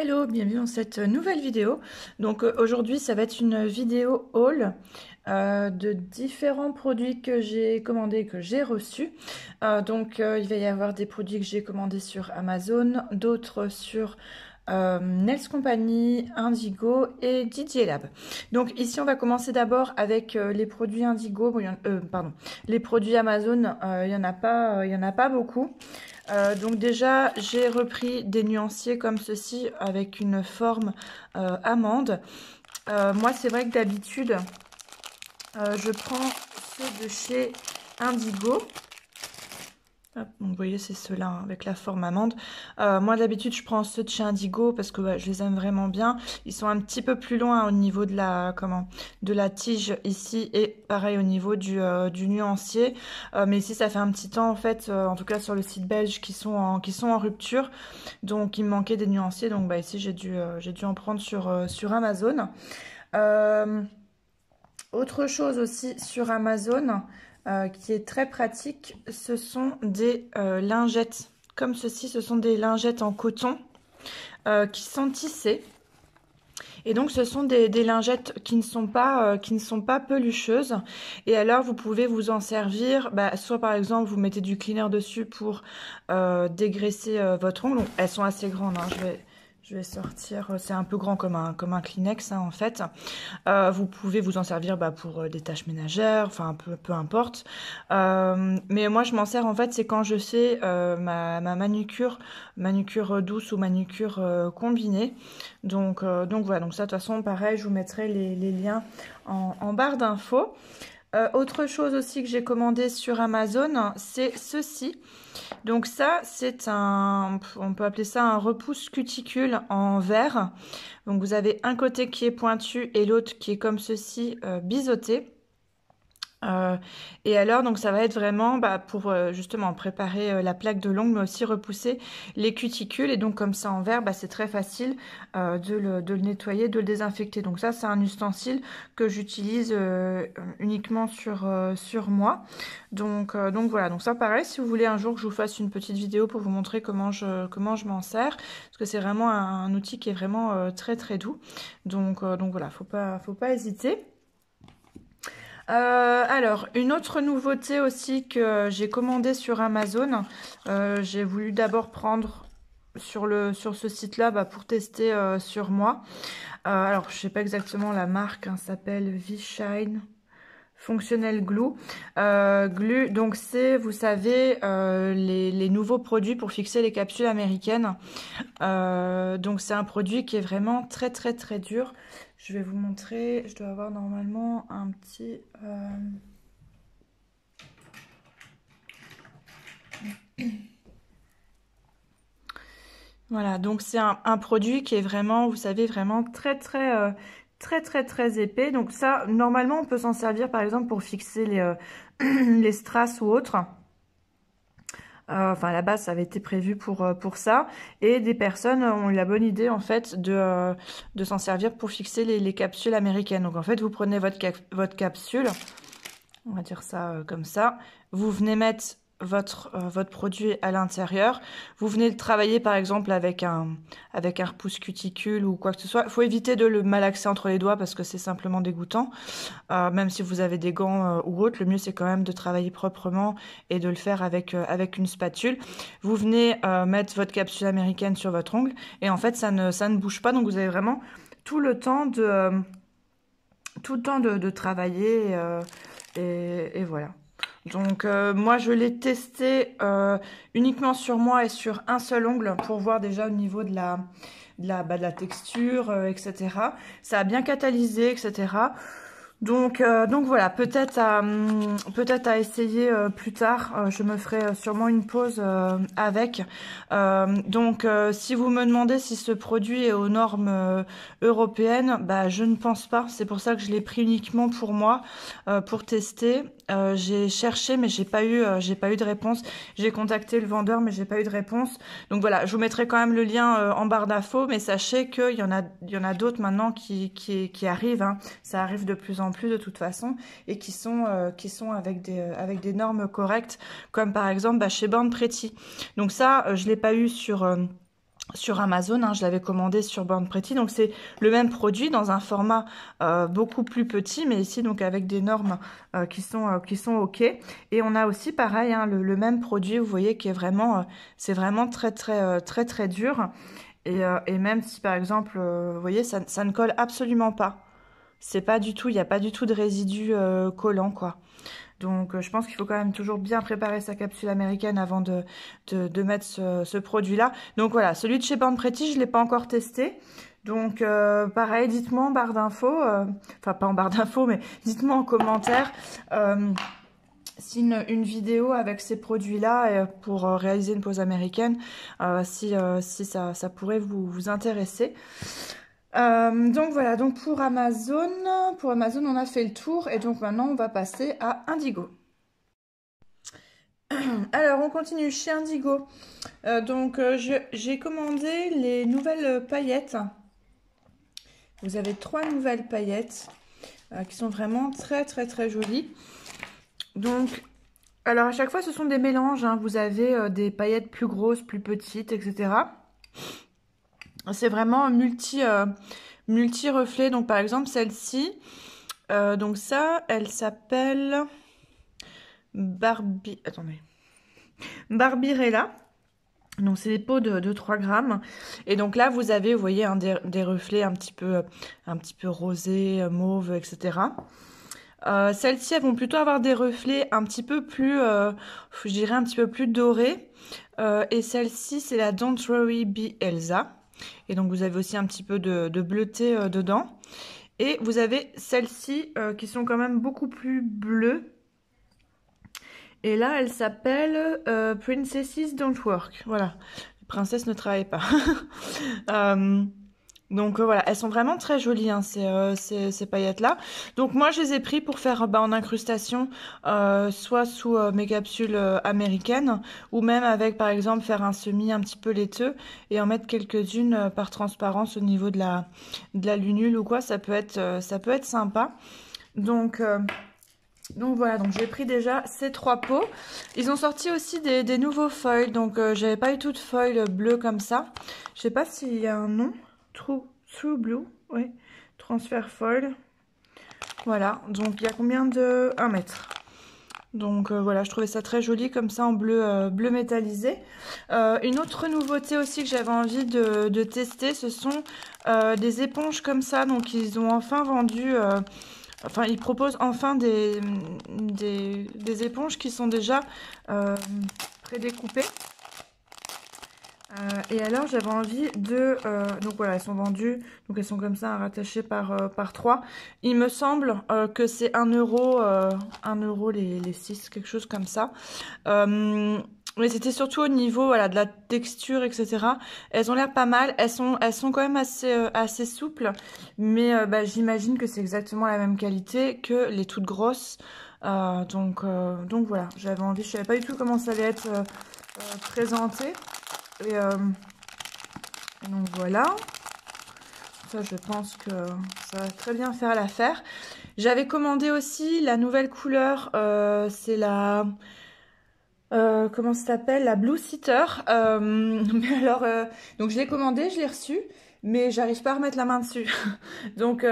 Hello, bienvenue dans cette nouvelle vidéo. Donc aujourd'hui ça va être une vidéo haul de différents produits que j'ai commandés, que j'ai reçus. Il va y avoir des produits que j'ai commandés sur Amazon, d'autres sur Nails Company, Indigo et Didier Lab. Donc ici on va commencer d'abord avec les produits Indigo, les produits Amazon, il y en a pas beaucoup. Donc déjà, j'ai repris des nuanciers comme ceci avec une forme amande. Moi, c'est vrai que d'habitude, je prends ceux de chez Indigo. Hop, donc vous voyez, c'est ceux-là hein, avec la forme amande. Moi, d'habitude, je prends ceux de chez Indigo parce que je les aime vraiment bien. Ils sont un petit peu plus loin au niveau de la tige ici et pareil au niveau du nuancier. Mais ici, ça fait un petit temps en fait, en tout cas sur le site belge, qui sont en rupture. Donc, il me manquait des nuanciers. Donc, ici, j'ai dû en prendre sur Amazon. Autre chose aussi sur Amazon qui est très pratique, ce sont des lingettes comme ceci. Ce sont des lingettes en coton qui sont tissées. Et donc ce sont des lingettes qui ne sont pas pelucheuses. Et alors vous pouvez vous en servir, soit par exemple vous mettez du cleaner dessus pour dégraisser votre ongle. Donc, elles sont assez grandes, hein. Je vais sortir, c'est un peu grand comme un Kleenex hein, en fait. Vous pouvez vous en servir pour des tâches ménagères, enfin peu importe. Mais moi je m'en sers en fait, c'est quand je fais ma manucure douce ou manucure combinée. Donc voilà, donc ça de toute façon pareil, je vous mettrai les liens en barre d'infos. Autre chose aussi que j'ai commandé sur Amazon, c'est ceci. Donc ça, c'est on peut appeler ça un repousse cuticule en verre. Donc vous avez un côté qui est pointu et l'autre qui est comme ceci, biseauté. Et alors, donc ça va être vraiment pour justement préparer la plaque de l'ongle, mais aussi repousser les cuticules. Et donc comme ça en verre, c'est très facile de le nettoyer, de le désinfecter. Donc ça, c'est un ustensile que j'utilise uniquement sur moi. Donc voilà, donc ça pareil, si vous voulez un jour que je vous fasse une petite vidéo pour vous montrer comment je m'en sers, parce que c'est vraiment un outil qui est vraiment très très doux. Donc voilà, faut pas hésiter. Alors, une autre nouveauté aussi que j'ai commandée sur Amazon, j'ai voulu d'abord prendre sur ce site-là pour tester sur moi. Alors, je sais pas exactement la marque, hein, ça s'appelle V-Shine Functional Glue. Donc c'est, vous savez, les nouveaux produits pour fixer les capsules américaines. Donc c'est un produit qui est vraiment très très très dur. Je vais vous montrer, je dois avoir normalement un petit... Voilà, donc c'est un produit qui est vraiment, vous savez, vraiment très très très épais. Donc ça, normalement, on peut s'en servir par exemple pour fixer les strass ou autres. Enfin, à la base, ça avait été prévu pour ça. Et des personnes ont eu la bonne idée, en fait, de s'en servir pour fixer les capsules américaines. Donc, en fait, vous prenez votre capsule, on va dire ça comme ça. Vous venez mettre votre produit à l'intérieur. Vous venez le travailler, par exemple, avec un repousse cuticule ou quoi que ce soit. Il faut éviter de le malaxer entre les doigts parce que c'est simplement dégoûtant. Même si vous avez des gants ou autre, le mieux c'est quand même de travailler proprement et de le faire avec une spatule. Vous venez mettre votre capsule américaine sur votre ongle et en fait ça ne bouge pas, donc vous avez vraiment tout le temps de travailler et voilà. Donc moi je l'ai testé uniquement sur moi et sur un seul ongle pour voir déjà au niveau de la texture, etc. Ça a bien catalysé, etc. Donc voilà, peut-être à essayer plus tard. Je me ferai sûrement une pause avec. Si vous me demandez si ce produit est aux normes européennes, je ne pense pas. C'est pour ça que je l'ai pris uniquement pour moi, pour tester. J'ai cherché, mais j'ai pas eu de réponse. J'ai contacté le vendeur, mais j'ai pas eu de réponse. Donc voilà, je vous mettrai quand même le lien en barre d'infos, mais sachez qu'il y en a d'autres maintenant qui arrivent. Hein. Ça arrive de plus en plus de toute façon et qui sont avec des normes correctes, comme par exemple chez Born Pretty. Donc ça, je l'ai pas eu sur sur Amazon, hein, je l'avais commandé sur Born Pretty, donc c'est le même produit dans un format beaucoup plus petit, mais ici donc avec des normes qui sont ok. Et on a aussi pareil, hein, le même produit, vous voyez, qui est vraiment, c'est vraiment très dur. Et même si par exemple, vous voyez, ça ne colle absolument pas. C'est pas du tout, il n'y a pas du tout de résidus collants, quoi. Donc je pense qu'il faut quand même toujours bien préparer sa capsule américaine avant de mettre ce produit-là. Donc voilà, celui de chez Born Pretty, je ne l'ai pas encore testé. Donc pareil, dites-moi en barre d'infos, enfin pas en barre d'infos, mais dites-moi en commentaire si une vidéo avec ces produits-là pour réaliser une pause américaine, si ça pourrait vous intéresser. Donc voilà, donc pour Amazon, on a fait le tour et donc maintenant on va passer à Indigo. Alors on continue chez Indigo. J'ai commandé les nouvelles paillettes. Vous avez 3 nouvelles paillettes qui sont vraiment très jolies. Donc, alors à chaque fois ce sont des mélanges, hein. Vous avez des paillettes plus grosses, plus petites, etc. C'est vraiment multi reflets. Donc par exemple celle-ci, donc ça, elle s'appelle Barbirella. Donc c'est des pots de 3 grammes. Et donc là vous avez, vous voyez, hein, des reflets un petit peu rosés, mauve, etc. Celles-ci, elles vont plutôt avoir des reflets un petit peu plus, je dirais un petit peu plus dorés. Et celle-ci, c'est la Don't Worry Be Elsa. Et donc vous avez aussi un petit peu de bleuté dedans. Et vous avez celles-ci qui sont quand même beaucoup plus bleues. Et là, elle s'appelle Princesses Don't Work. Voilà, les princesses ne travaillent pas. Donc voilà, elles sont vraiment très jolies, hein, ces paillettes-là. Donc moi, je les ai pris pour faire en incrustation, soit sous mes capsules américaines, ou même avec, par exemple, faire un semis un petit peu laiteux et en mettre quelques-unes par transparence au niveau de la lunule ou quoi. Ça peut être sympa. Donc voilà, donc j'ai pris déjà ces 3 pots. Ils ont sorti aussi des nouveaux foils, donc j'avais pas eu tout de foil bleu comme ça. Je sais pas s'il y a un nom. True Blue, oui. Transfer foil. Voilà, donc il y a combien de 1 mètre. Donc voilà, je trouvais ça très joli comme ça en bleu métallisé. Une autre nouveauté aussi que j'avais envie de tester, ce sont des éponges comme ça. Donc ils ont enfin vendu... Enfin, ils proposent enfin des éponges qui sont déjà prédécoupées. Et alors, j'avais envie de... donc voilà, elles sont vendues. Donc elles sont comme ça, rattachées par 3. Il me semble que c'est 1 euro, 1 euro les 6, quelque chose comme ça. Mais c'était surtout au niveau, voilà, de la texture, etc. Elles ont l'air pas mal. Elles sont quand même assez souples. Mais j'imagine que c'est exactement la même qualité que les toutes grosses. Donc voilà, j'avais envie. Je savais pas du tout comment ça allait être présenté. Et donc voilà. Ça, je pense que ça va très bien faire l'affaire. J'avais commandé aussi la nouvelle couleur. C'est la... comment ça s'appelle? La Blue Sitter. Mais alors, donc je l'ai commandé, je l'ai reçu, mais j'arrive pas à remettre la main dessus. Donc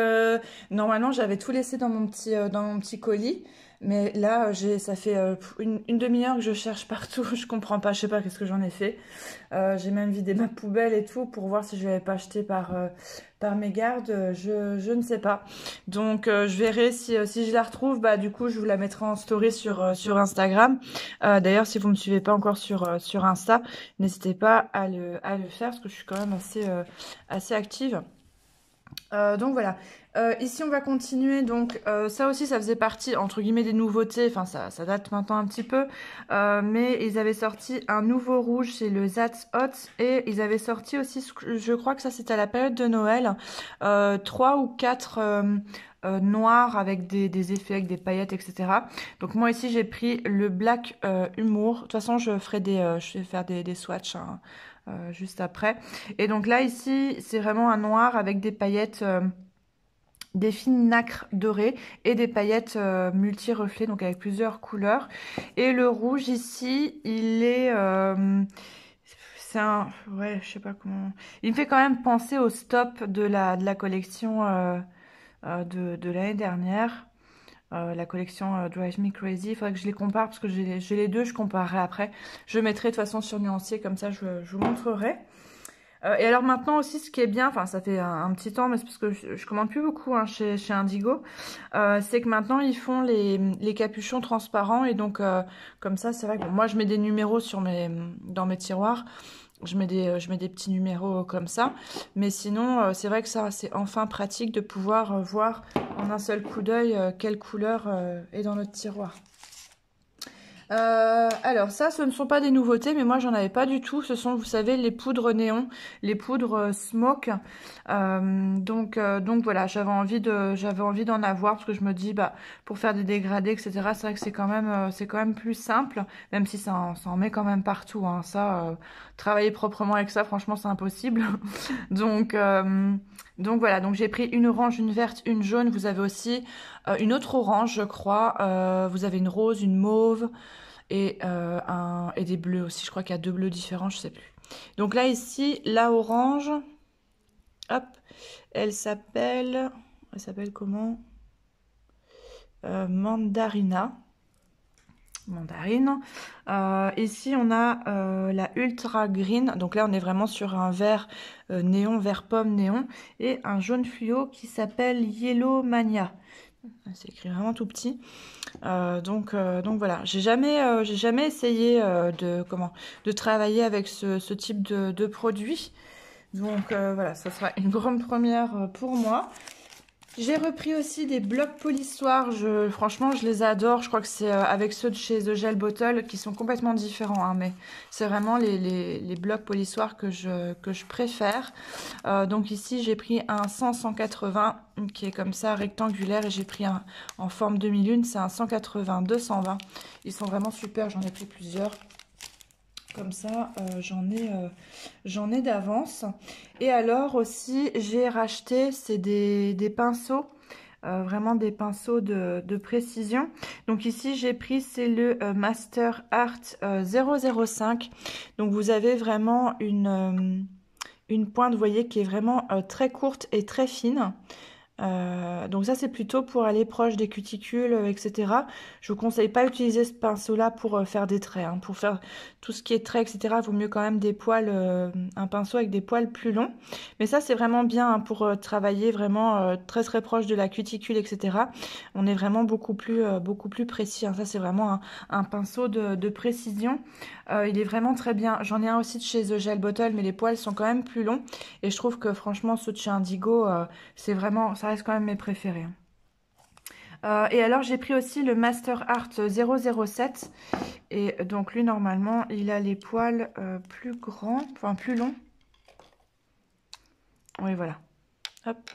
normalement j'avais tout laissé dans mon petit colis, mais là ça fait une demi-heure que je cherche partout. Je comprends pas, je sais pas qu'est-ce que j'en ai fait. J'ai même vidé ma poubelle et tout pour voir si je l'avais pas acheté par mégarde. Je ne sais pas. Donc je verrai si je la retrouve. Bah du coup je vous la mettrai en story sur Instagram. D'ailleurs si vous me suivez pas encore sur Insta, n'hésitez pas à le faire parce que je suis quand même assez active. Donc voilà, ici on va continuer. Donc ça aussi ça faisait partie entre guillemets des nouveautés, enfin ça date maintenant un petit peu, mais ils avaient sorti un nouveau rouge, c'est le That's Hot, et ils avaient sorti aussi, je crois que ça c'était à la période de Noël, 3 ou 4 noirs avec des effets, avec des paillettes, etc. Donc moi ici j'ai pris le Black Humour. De toute façon je vais faire des swatchs, hein, juste après. Et donc là ici c'est vraiment un noir avec des paillettes, des fines nacres dorées et des paillettes multi-reflets, donc avec plusieurs couleurs. Et le rouge ici il est c'est un... Ouais, je sais pas comment... Il me fait quand même penser au stop de la collection de l'année dernière. La collection Drive Me Crazy. Il faudrait que je les compare parce que j'ai les deux, je comparerai après. Je mettrai de toute façon sur nuancier, comme ça je vous montrerai. Et alors maintenant aussi, ce qui est bien, enfin ça fait un petit temps, mais c'est parce que je commande plus beaucoup hein, chez Indigo, c'est que maintenant ils font les capuchons transparents et donc comme ça, c'est vrai que bon, moi je mets des numéros dans mes tiroirs, je mets des petits numéros comme ça, mais sinon c'est vrai que ça c'est enfin pratique de pouvoir voir en un seul coup d'œil quelle couleur est dans notre tiroir. Alors ça, ce ne sont pas des nouveautés, mais moi j'en avais pas du tout. Ce sont, vous savez, les poudres néon, les poudres smoke. Donc voilà, j'avais envie d'en avoir parce que je me dis, bah, pour faire des dégradés, etc. C'est vrai que c'est quand même plus simple, même si ça en met quand même partout. Hein. Ça, travailler proprement avec ça, franchement, c'est impossible. Donc voilà, donc j'ai pris une orange, une verte, une jaune. Vous avez aussi une autre orange, je crois. Vous avez une rose, une mauve et des bleus aussi. Je crois qu'il y a 2 bleus différents, je sais plus. Donc là, ici, la orange, hop, elle s'appelle comment? Mandarina. Mandarine. Ici, on a la Ultra Green. Donc là, on est vraiment sur un vert néon, vert pomme néon. Et un jaune fluo qui s'appelle Yellow Mania. C'est écrit vraiment tout petit. Donc voilà. J'ai jamais essayé de travailler avec ce type de produit. Donc voilà, ça sera une grande première pour moi. J'ai repris aussi des blocs polissoirs, franchement je les adore, je crois que c'est avec ceux de chez The Gel Bottle qui sont complètement différents, hein, mais c'est vraiment les blocs polissoirs que je préfère. Donc ici j'ai pris un 100-180 qui est comme ça rectangulaire et j'ai pris un en forme demi-lune, c'est un 180-220. Ils sont vraiment super, j'en ai pris plusieurs. Comme ça, j'en ai d'avance. Et alors aussi, j'ai racheté, c'est des pinceaux, vraiment des pinceaux de précision. Donc ici, j'ai pris, c'est le Master Art 005. Donc vous avez vraiment une pointe, vous voyez, qui est vraiment très courte et très fine. Donc ça c'est plutôt pour aller proche des cuticules, etc. Je vous conseille pas d'utiliser ce pinceau là pour faire des traits, hein. Pour faire tout ce qui est traits, etc. Il vaut mieux quand même des poils, un pinceau avec des poils plus longs. Mais ça c'est vraiment bien hein, pour travailler vraiment très très proche de la cuticule, etc. On est vraiment beaucoup plus précis, hein. Ça c'est vraiment un pinceau de précision. Il est vraiment très bien. J'en ai un aussi de chez The Gel Bottle, mais les poils sont quand même plus longs. Et je trouve que franchement ceux de chez Indigo, c'est vraiment, ça reste quand même mes préférés. Et alors j'ai pris aussi le Master Art 007 et donc lui normalement il a les poils plus grands, enfin plus longs. Oui voilà, hop,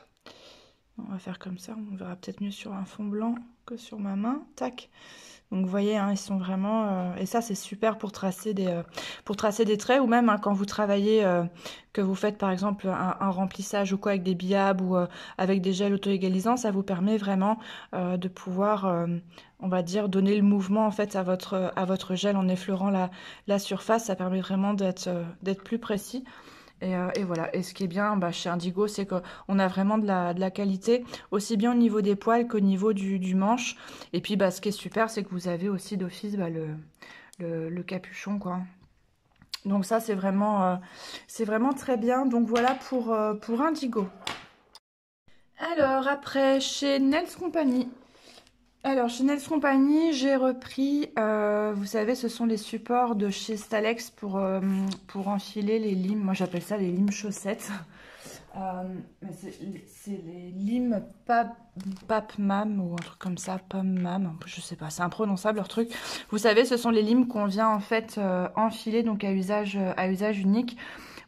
on va faire comme ça, on verra peut-être mieux sur un fond blanc que sur ma main, tac. Donc vous voyez, hein, ils sont vraiment... et ça, c'est super pour tracer des traits. Ou même hein, quand vous travaillez, que vous faites par exemple un remplissage ou quoi avec des biabs ou avec des gels auto-égalisants, ça vous permet vraiment de pouvoir, on va dire, donner le mouvement en fait à votre gel en effleurant la surface. Ça permet vraiment d'être plus précis. Et voilà, et ce qui est bien chez Indigo, c'est qu'on a vraiment de la qualité, aussi bien au niveau des poils qu'au niveau du manche. Et puis ce qui est super, c'est que vous avez aussi d'office le capuchon, quoi. Donc ça, c'est vraiment très bien. Donc voilà pour Indigo. Alors après, chez Nails Company. Alors, chez Nails Company, j'ai repris, vous savez, ce sont les supports de chez Stalex pour enfiler les limes. Moi, j'appelle ça les limes chaussettes. C'est les limes Papmam ou un truc comme ça, Pammam, je sais pas, c'est imprononçable leur truc. Vous savez, ce sont les limes qu'on vient en fait enfiler donc à usage unique.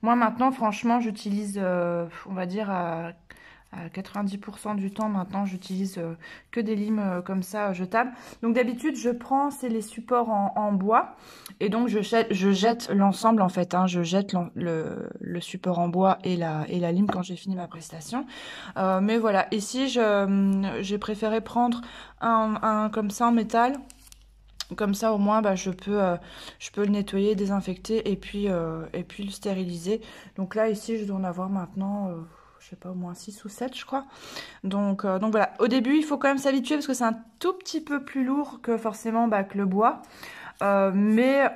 Moi, maintenant, franchement, j'utilise, on va dire, à 90% du temps maintenant j'utilise que des limes comme ça jetables. Donc d'habitude je prends c'est les supports en bois et donc je jette l'ensemble en fait, hein. Je jette le support en bois et la lime quand j'ai fini ma prestation. Mais voilà, ici j'ai préféré prendre un comme ça en métal. Comme ça, au moins, bah, je peux le nettoyer, désinfecter et puis le stériliser. Donc là, ici, je dois en avoir maintenant, je sais pas, au moins 6 ou 7, je crois. Donc voilà. Au début, il faut quand même s'habituer parce que c'est un tout petit peu plus lourd que forcément bah, que le bois. Mais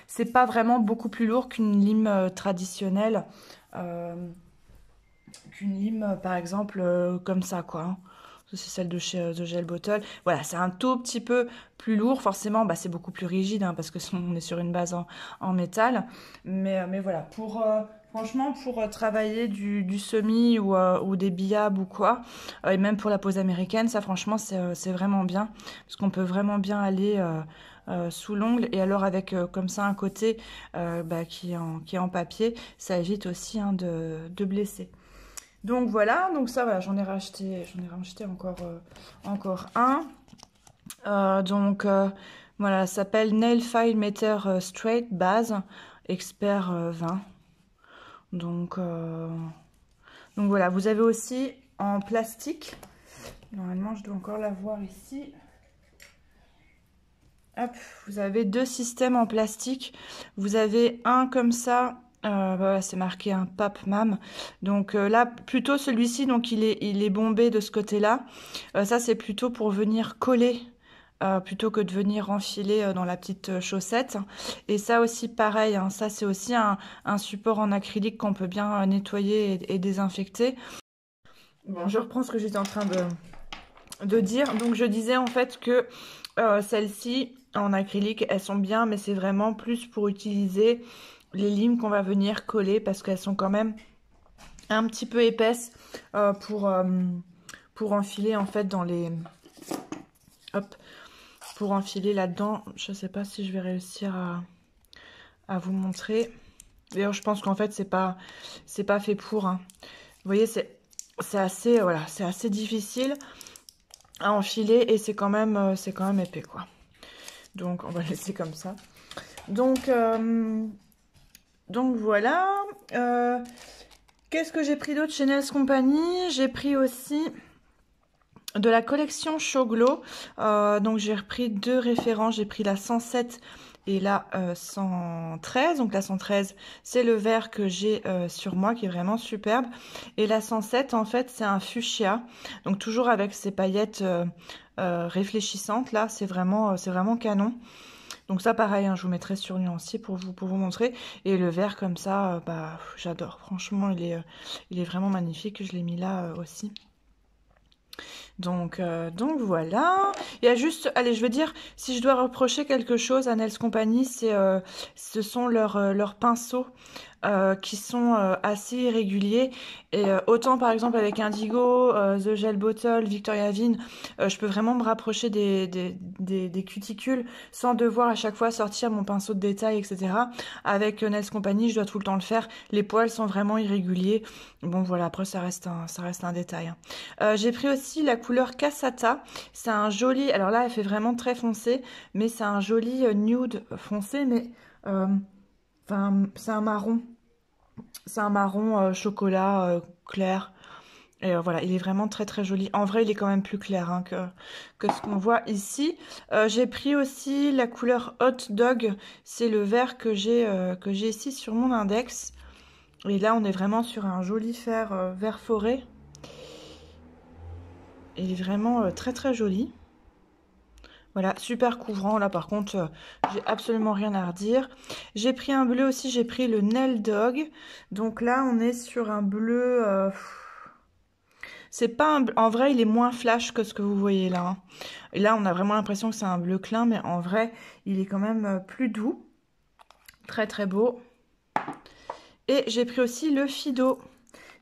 c'est pas vraiment beaucoup plus lourd qu'une lime traditionnelle. Qu'une lime, par exemple, comme ça, quoi. Hein. C'est celle de chez The Gel Bottle. Voilà, c'est un tout petit peu plus lourd. Forcément, bah, c'est beaucoup plus rigide hein, parce que on est sur une base en métal. Mais voilà, franchement, pour travailler du semi ou des biabs ou quoi, et même pour la pose américaine, ça franchement, c'est vraiment bien. Parce qu'on peut vraiment bien aller sous l'ongle. Et alors avec comme ça un côté bah, qui est en papier, ça évite aussi hein, de blesser. Donc voilà, donc ça voilà, j'en ai racheté encore un. Voilà, ça s'appelle Nail File Meter Straight Base Expert 20. Donc voilà, vous avez aussi en plastique. Normalement, je dois encore la voir ici. Hop, vous avez 2 systèmes en plastique. Vous avez un comme ça. Voilà, c'est marqué un Papman. Donc là, plutôt celui-ci, donc il est bombé de ce côté-là. Ça, c'est plutôt pour venir coller. Plutôt que de venir enfiler dans la petite chaussette. Et ça aussi pareil, hein, ça c'est aussi un support en acrylique qu'on peut bien nettoyer et désinfecter. Bon, je reprends ce que j'étais en train de dire. Donc je disais en fait que celles-ci en acrylique, elles sont bien, mais c'est vraiment plus pour utiliser les limes qu'on va venir coller parce qu'elles sont quand même un petit peu épaisses pour enfiler en fait dans les... Hop, pour enfiler là-dedans. Je sais pas si je vais réussir à vous montrer. D'ailleurs, je pense qu'en fait, c'est pas fait pour. Hein. Vous voyez, c'est assez, voilà, c'est assez difficile à enfiler et c'est quand même épais, quoi. Donc, on va laisser comme ça. Donc voilà. Qu'est-ce que j'ai pris d'autre chez Nails Company? J'ai pris aussi de la collection Show Glow. Donc, j'ai repris 2 références. J'ai pris la 107 et la 113. Donc, la 113, c'est le vert que j'ai sur moi qui est vraiment superbe. Et la 107, en fait, c'est un fuchsia. Donc, toujours avec ces paillettes réfléchissantes. Là, c'est vraiment canon. Donc ça, pareil, hein, je vous mettrai sur nuancier pour vous montrer. Et le vert comme ça, bah, j'adore. Franchement, il est vraiment magnifique. Je l'ai mis là aussi. Donc voilà. Il y a juste, allez, je veux dire, si je dois reprocher quelque chose à Nails Company, ce sont leurs pinceaux qui sont assez irréguliers. Et autant par exemple avec Indigo, The Gel Bottle, Victoria Vin, je peux vraiment me rapprocher des cuticules sans devoir à chaque fois sortir mon pinceau de détail, etc. Avec Nails Company, je dois tout le temps le faire. Les poils sont vraiment irréguliers. Bon voilà, après ça reste un détail. Hein. J'ai pris aussi la couleur Cassata. C'est un joli, alors là elle fait vraiment très foncé, mais c'est un joli nude foncé, mais enfin, c'est un marron. C'est un marron chocolat clair. Et voilà, il est vraiment très très joli. En vrai, il est quand même plus clair hein, que ce qu'on voit ici. J'ai pris aussi la couleur Hot Dog. C'est le vert que j'ai ici sur mon index. Et là, on est vraiment sur un joli fer vert forêt. Il est vraiment très très joli. Voilà, super couvrant. Là, par contre, j'ai absolument rien à redire. J'ai pris un bleu aussi. J'ai pris le Nail Dog. Donc là, on est sur un bleu... c'est pas un... En vrai, il est moins flash que ce que vous voyez là. Hein. Et là, on a vraiment l'impression que c'est un bleu clin. Mais en vrai, il est quand même plus doux. Très, très beau. Et j'ai pris aussi le Fido.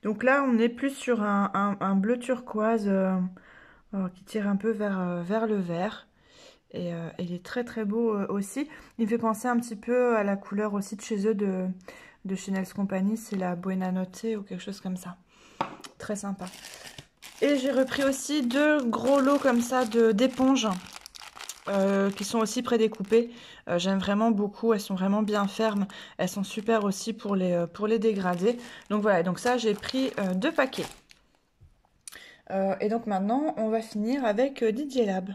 Donc là, on est plus sur un bleu turquoise qui tire un peu vers le vert. Et il est très très beau aussi. Il me fait penser un petit peu à la couleur aussi de chez eux, de chez Nails Company. C'est la Buena Notte ou quelque chose comme ça. Très sympa. Et j'ai repris aussi 2 gros lots comme ça d'éponges qui sont aussi prédécoupées. J'aime vraiment beaucoup. Elles sont vraiment bien fermes. Elles sont super aussi pour les dégrader. Donc voilà, donc ça j'ai pris 2 paquets. Et donc maintenant on va finir avec DJ Lab.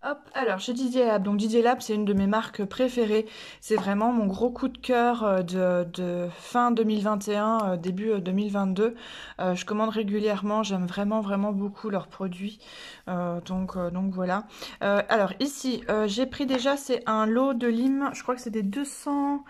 Hop, alors chez Didier Lab, donc Didier Lab c'est une de mes marques préférées, c'est vraiment mon gros coup de cœur de fin 2021, début 2022. Je commande régulièrement, j'aime vraiment beaucoup leurs produits, donc voilà. Alors ici, j'ai pris déjà, c'est un lot de limes, je crois que c'est des 200,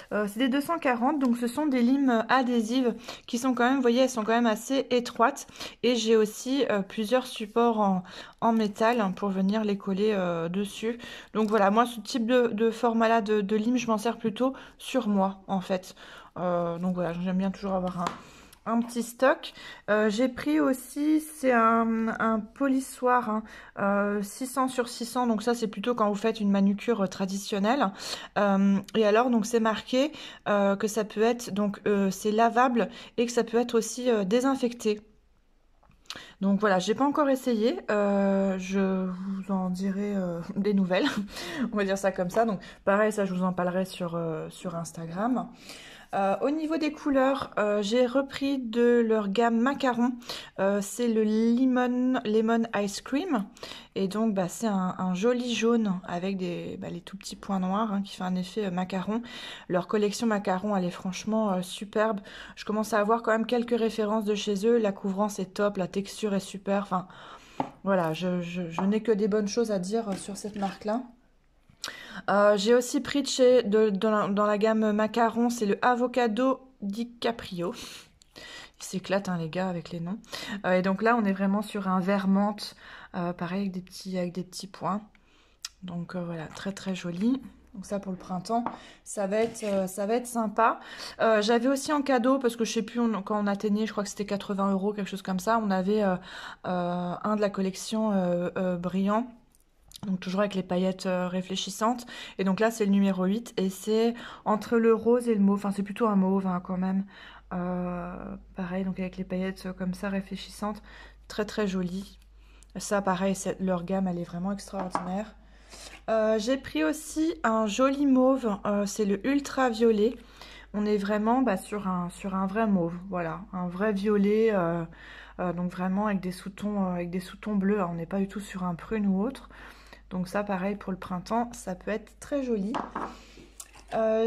c'est des 240, donc ce sont des limes adhésives qui sont quand même, vous voyez, elles sont quand même assez étroites, et j'ai aussi plusieurs supports en métal pour venir les coller dessus. Donc voilà, moi ce type de format-là de lime, je m'en sers plutôt sur moi en fait. Donc voilà, j'aime bien toujours avoir un petit stock. J'ai pris aussi, c'est un polissoir, hein, 600 sur 600, donc ça c'est plutôt quand vous faites une manucure traditionnelle. Et alors donc c'est marqué que ça peut être, donc c'est lavable et que ça peut être aussi désinfecté. Donc voilà, j'ai pas encore essayé, je vous en dirai des nouvelles, on va dire ça comme ça. Donc pareil, ça je vous en parlerai sur Instagram. Au niveau des couleurs, j'ai repris de leur gamme macaron, c'est le lemon ice cream, et donc bah, c'est un joli jaune avec les tout petits points noirs, hein, qui fait un effet macaron. Leur collection macaron, elle est franchement superbe. Je commence à avoir quand même quelques références de chez eux, la couvrance est top, la texture est super, enfin voilà, je n'ai que des bonnes choses à dire sur cette marque-là. J'ai aussi pris dans la gamme macaron, c'est le Avocado DiCaprio. Ils s'éclatent, hein, les gars, avec les noms. Et donc là, on est vraiment sur un vert menthe, pareil, avec des petits points. Donc voilà, très joli. Donc ça pour le printemps, ça va être sympa. J'avais aussi en cadeau, parce que je sais plus, quand on atteignait, je crois que c'était 80 €, quelque chose comme ça, on avait un de la collection brillant. Donc toujours avec les paillettes réfléchissantes. Et donc là, c'est le numéro 8. Et c'est entre le rose et le mauve. Enfin, c'est plutôt un mauve, hein, quand même. Pareil, donc avec les paillettes comme ça réfléchissantes. Très joli. Ça, pareil, leur gamme, elle est vraiment extraordinaire. J'ai pris aussi un joli mauve. C'est le ultra violet. On est vraiment sur un vrai mauve. Voilà, un vrai violet. Donc vraiment avec des sous-tons bleus. On n'est pas du tout sur un prune ou autre. Donc ça, pareil, pour le printemps, ça peut être très joli.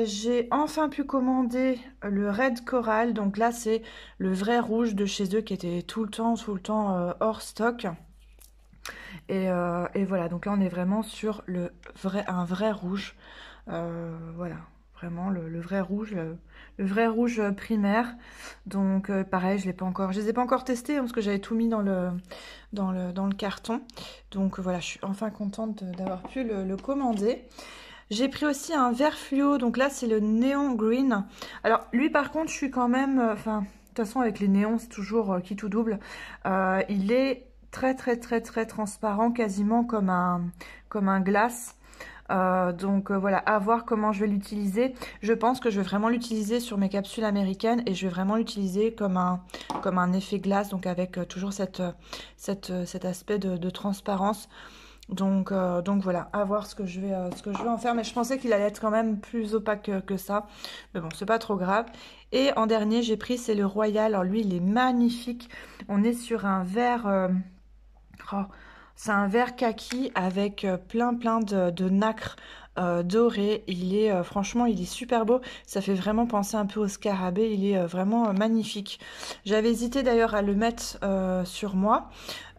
J'ai enfin pu commander le Red Coral. Donc là, c'est le vrai rouge de chez eux qui était tout le temps hors stock. Et voilà, donc là, on est vraiment sur un vrai rouge. Voilà, vraiment le vrai rouge, le vrai rouge primaire. Donc pareil, je les ai pas encore testés, hein, parce que j'avais tout mis dans le carton. Donc voilà, je suis enfin contente d'avoir pu le commander. J'ai pris aussi un vert fluo, donc là c'est le Neon Green. Alors lui par contre, je suis quand même, enfin, de toute façon avec les néons c'est toujours qui tout double. Il est très transparent, quasiment comme un glace. Donc voilà, à voir comment je vais l'utiliser. Je pense que je vais vraiment l'utiliser sur mes capsules américaines, et je vais vraiment l'utiliser comme un effet glace, donc avec toujours cet aspect de transparence. Donc voilà, à voir ce que je vais en faire. Mais je pensais qu'il allait être quand même plus opaque que ça. Mais bon, c'est pas trop grave. Et en dernier, j'ai pris, c'est le Royal. Alors lui, il est magnifique. On est sur un vert... oh, c'est un vert kaki avec plein de nacre doré. Franchement, il est super beau. Ça fait vraiment penser un peu au scarabée. Il est vraiment magnifique. J'avais hésité d'ailleurs à le mettre sur moi.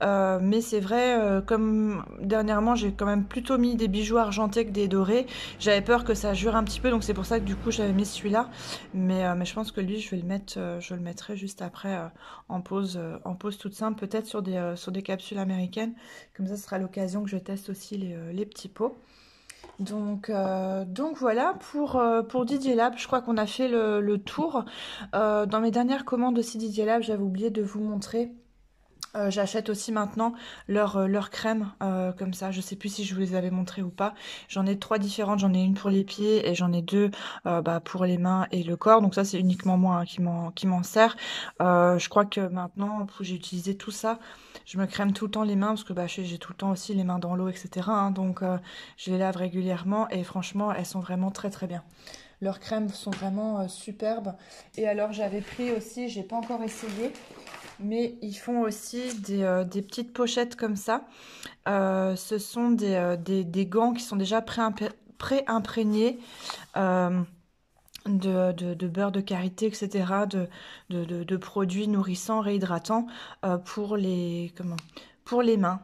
Mais c'est vrai, comme dernièrement j'ai quand même plutôt mis des bijoux argentés que des dorés, j'avais peur que ça jure un petit peu, donc c'est pour ça que du coup j'avais mis celui-là. Mais je pense que lui je vais le mettre, je le mettrai juste après en pause toute simple, peut-être sur des capsules américaines. Comme ça, ce sera l'occasion que je teste aussi les petits pots. Donc voilà pour Didier Lab. Je crois qu'on a fait le tour. Dans mes dernières commandes aussi Didier Lab, j'avais oublié de vous montrer. J'achète aussi maintenant leur crème, comme ça. Je sais plus si je vous les avais montrées ou pas. J'en ai 3 différentes. J'en ai une pour les pieds et j'en ai 2 pour les mains et le corps. Donc ça, c'est uniquement moi, hein, qui m'en sert. Je crois que maintenant, j'ai utilisé tout ça. Je me crème tout le temps les mains parce que j'ai tout le temps aussi les mains dans l'eau, etc., hein. Donc je les lave régulièrement et franchement, elles sont vraiment très bien. Leurs crèmes sont vraiment superbes. Et alors, j'avais pris aussi, j'ai pas encore essayé, mais ils font aussi des petites pochettes comme ça. Ce sont des gants qui sont déjà pré-imprégnés de beurre de karité, etc., de produits nourrissants, réhydratants pour pour les mains.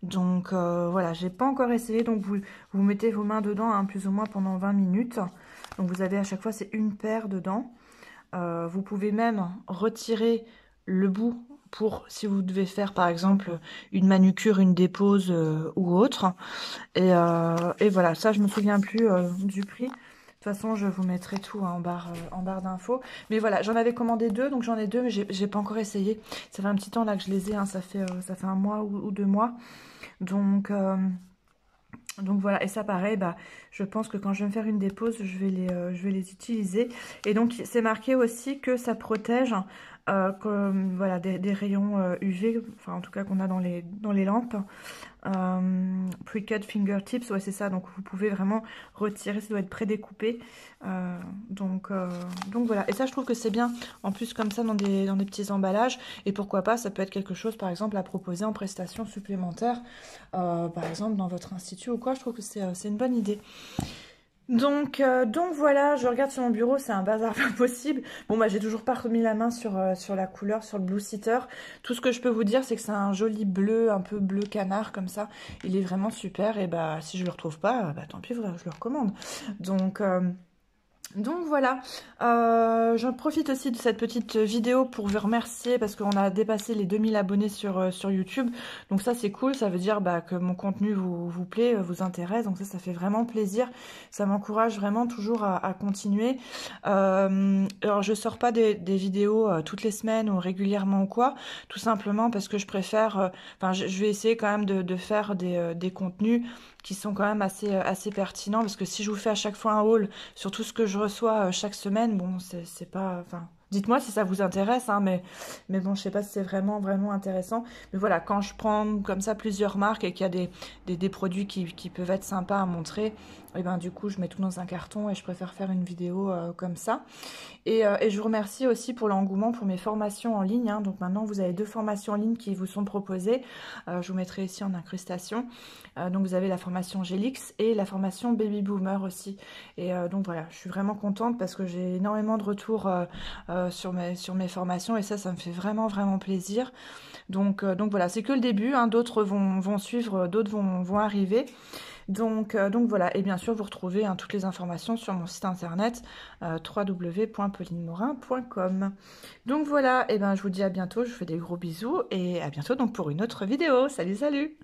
Donc voilà, j'ai pas encore essayé, donc vous mettez vos mains dedans, hein, plus ou moins pendant 20 minutes. Donc vous avez à chaque fois, c'est une paire dedans. Vous pouvez même retirer le bout pour si vous devez faire par exemple une manucure, une dépose ou autre. Et voilà, ça je me souviens plus du prix. De toute façon, je vous mettrai tout hein, en barre d'infos. Mais voilà, j'en avais commandé deux, donc j'en ai deux, mais j'ai pas encore essayé. Ça fait un petit temps là que je les ai, hein, ça fait un mois ou 2 mois. Donc voilà, et ça pareil, bah, je pense que quand je vais me faire une dépose, je vais les utiliser. Et donc c'est marqué aussi que ça protège voilà, des rayons UV, enfin en tout cas qu'on a dans les lampes. Pre-cut fingertips, ouais c'est ça, donc vous pouvez vraiment retirer, ça doit être prédécoupé. Donc voilà, et ça je trouve que c'est bien, en plus comme ça dans des petits emballages, et pourquoi pas, ça peut être quelque chose par exemple à proposer en prestation supplémentaire, par exemple dans votre institut ou quoi, je trouve que c'est une bonne idée. Donc voilà, je regarde sur mon bureau, c'est un bazar pas possible. Bon bah j'ai toujours pas remis la main sur la couleur, sur le Blue Sitter. Tout ce que je peux vous dire, c'est que c'est un joli bleu, un peu bleu canard comme ça. Il est vraiment super et bah si je le retrouve pas, bah tant pis, je le recommande. Donc voilà, j'en profite aussi de cette petite vidéo pour vous remercier parce qu'on a dépassé les 2000 abonnés sur YouTube. Donc ça c'est cool, ça veut dire bah, que mon contenu vous plaît, vous intéresse. Donc ça fait vraiment plaisir, ça m'encourage vraiment toujours à continuer. Alors je sors pas des vidéos toutes les semaines ou régulièrement ou quoi, tout simplement parce que je préfère, enfin je vais essayer quand même de faire des contenus qui sont quand même assez pertinents parce que si je vous fais à chaque fois un haul sur tout ce que je reçois chaque semaine, bon, c'est pas... Enfin, dites-moi si ça vous intéresse, hein, mais bon, je sais pas si c'est vraiment intéressant. Mais voilà, quand je prends comme ça plusieurs marques et qu'il y a des produits qui peuvent être sympas à montrer, et ben du coup, je mets tout dans un carton et je préfère faire une vidéo comme ça. Et je vous remercie aussi pour l'engouement pour mes formations en ligne. Hein. Donc maintenant, vous avez 2 formations en ligne qui vous sont proposées. Je vous mettrai ici en incrustation. Donc vous avez la formation Gélix et la formation Baby Boomer aussi. Et donc voilà, je suis vraiment contente parce que j'ai énormément de retours sur mes formations et ça me fait vraiment plaisir. Donc voilà, c'est que le début. Hein. D'autres vont suivre, d'autres vont arriver. Donc voilà, et bien sûr vous retrouvez hein, toutes les informations sur mon site internet www.paulinemorin.com. Donc voilà, et ben je vous dis à bientôt, je vous fais des gros bisous et à bientôt donc pour une autre vidéo. Salut!